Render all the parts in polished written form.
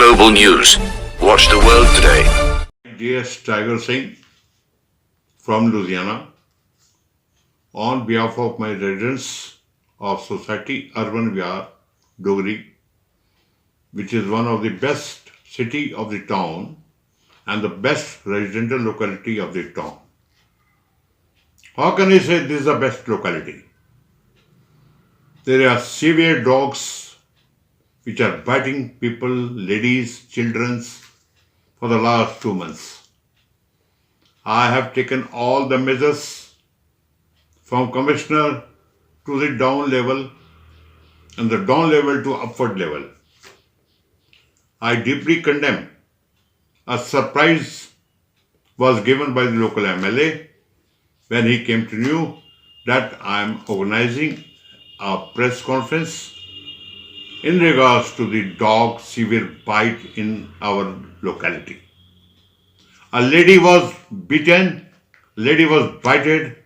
global news. Watch the world today. DS Tiger Singh from Louisiana, on behalf of my residents of Society Urban Vihar, Dogri, which is one of the best city of the town and the best residential locality of the town. How can I say this is the best locality? There are severe dogs which are biting people, ladies, children for the last 2 months. I have taken all the measures from commissioner to the down level and the down level to upward level. I deeply condemn. A surprise was given by the local MLA when he came to know that I am organizing a press conference in regards to the dog severe bite in our locality. A lady was beaten, lady was bited,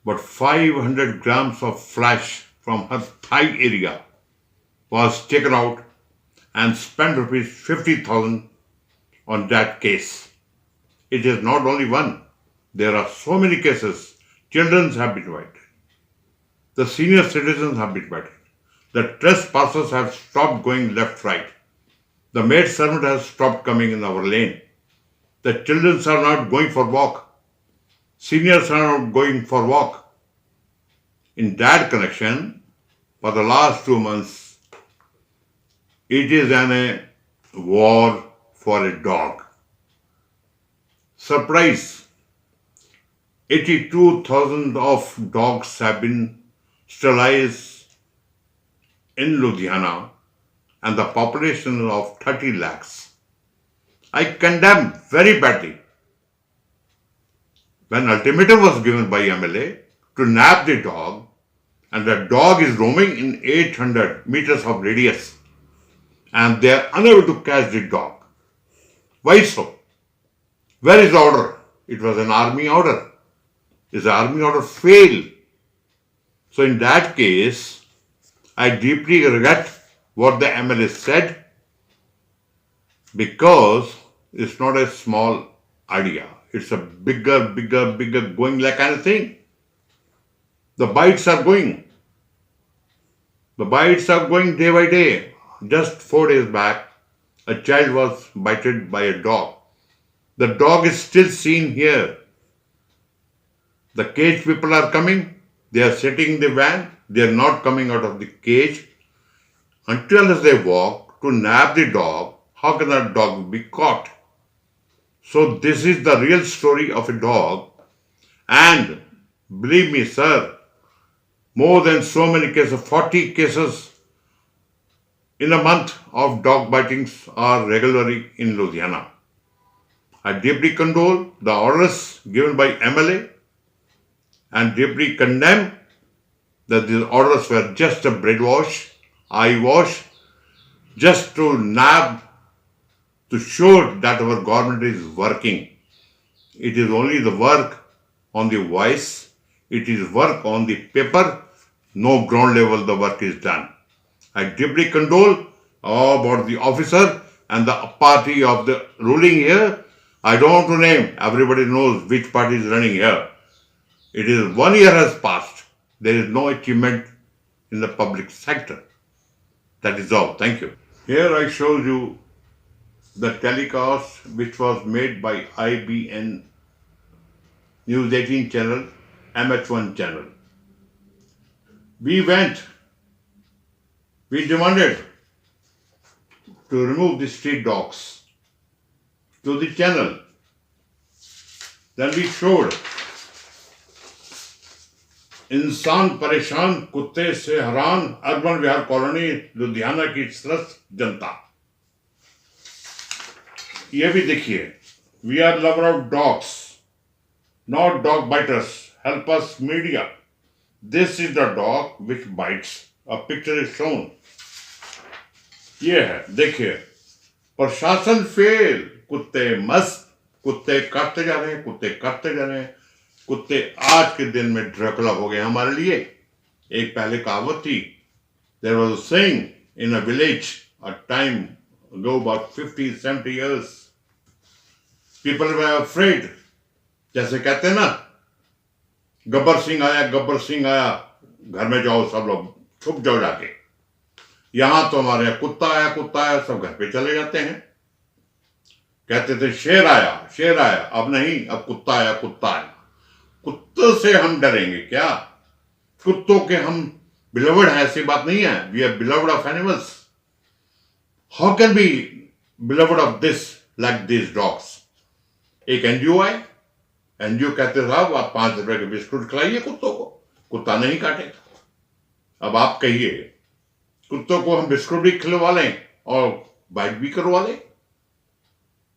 but 500 grams of flesh from her thigh area was taken out and spent rupees 50,000 on that case. It is not only one. There are so many cases. Children have been bited. The senior citizens have been bited. The trespassers have stopped going left, right. The maid servant has stopped coming in our lane. The children are not going for walk. Seniors are not going for walk. In that connection, for the last 2 months, it is a war for a dog. Surprise! 82,000 of dogs have been sterilized in Louisiana and the population of 30 lakhs. I condemn very badly when ultimatum was given by MLA to nab the dog, and the dog is roaming in 800 meters of radius and they are unable to catch the dog. Why so? Where is the order? It was an army order. Is the army order failed? So in that case, I deeply regret what the MLA said, because it's not a small idea. It's a bigger going like anything. The bites are going. The bites are going day by day. Just 4 days back, a child was bited by a dog. The dog is still seen here. The cage people are coming. They are sitting in the van. They are not coming out of the cage. Until as they walk to nab the dog, how can that dog be caught? So this is the real story of a dog. And believe me, sir, more than so many cases, 40 cases in a month of dog bitings are regularly in Louisiana. I deeply condole the orders given by MLA and deeply condemn that these orders were just a brainwash, eyewash, just to nab, to show that our government is working. It is only the work on the voice, it is work on the paper, no ground level the work is done. I deeply condole about the officer and the party of the ruling here. I don't want to name, everybody knows which party is running here. It is 1 year has passed. There is no achievement in the public sector. That is all. Thank you. Here I show you the telecast which was made by IBN News 18 channel, MH1 channel. We demanded to remove the street dogs to the channel. Then we showed इंसान परेशान, कुत्ते से हैरान, urban विहार colony Ludhiana की त्रस्त जनता. ये भी देखिए, we are lover of dogs, not dog biters. Help us media. This is the dog which bites. A picture is shown. ये है, देखिए, प्रशासन फेल, कुत्ते मस्त, कुत्ते काटते जा रहे हैं, कुत्ते काटते जा रहे हैं. कुत्ते आज के दिन में ड्रैकुला हो गए हमारे लिए. एक पहले कहावत थी, there was a saying in a village a time ago, about 50, 70 years, people were afraid. जैसे कहते हैं ना, गब्बर सिंह आया, गब्बर सिंह आया, घर में जाओ सब लोग, छुप जाओ जाके। यहां तो हमारे यहाँ कुत्ता आया, सब घर पे चले जाते हैं। कहते थे शेर आया, अब नहीं, अब कुत्ता आया। कुत्तों से हम डरेंगे क्या? कुत्तों के हम बिलवड है, ऐसी बात नहीं है। We are beloved of animals. How can be beloved of this like this dogs? एक एनजीओ आए, एनजीओ कहते साहब आप 5 रुपए के बिस्कुट खिलाइए कुत्तों को, कुत्ता नहीं काटेगा। अब आप कहिए, कुत्तों को हम बिस्कुट भी खिलवा लें और बाइट भी करवा लें?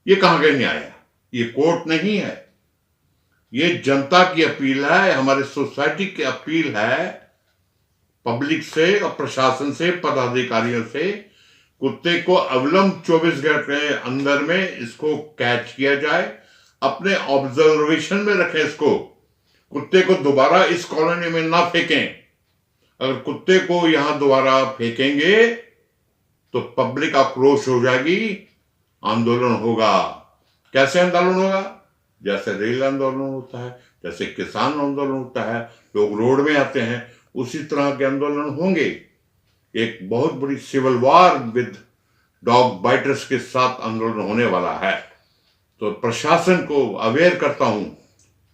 ये कहां का न्याय है? ये कोर्ट नहीं है, ये जनता की अपील है, हमारे सोसाइटी की अपील है, पब्लिक से और प्रशासन से, पदाधिकारियों से। कुत्ते को अविलंब 24 घंटे के अंदर में इसको कैच किया जाए, अपने ऑब्जर्वेशन में रखें इसको। कुत्ते को दोबारा इस कॉलोनी में ना फेंकें। अगर कुत्ते को यहां दोबारा फेंकेंगे तो पब्लिक आक्रोश हो जाएगी, आंदोलन होगा। कैसे आंदोलन होगा? जैसे रेल आंदोलन होता है, जैसे किसान आंदोलन होता है, लोग रोड में आते हैं, उसी तरह के आंदोलन होंगे। एक बहुत बड़ी civil war with dog biters के साथ आंदोलन होने वाला है। तो प्रशासन को अवेयर करता हूं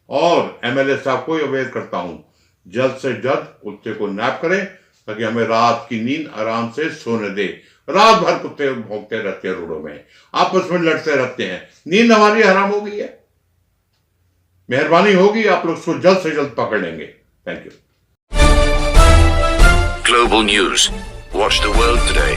और एमएलए साहब को अवेयर करता हूं, जल्द से जल्द कुत्ते को नैप करें ताकि हमें रात की नींद आराम से सोने दे। रात भर कुत्ते भौंकते रहते हैं रोडों में, आपस में लड़ते रहते हैं, नींद हमारी हराम हो गई है। मेहरबानी होगी, आप लोग उसको जल्द से जल्द पकड़ लेंगे। Thank you. Global news. Watch the world today.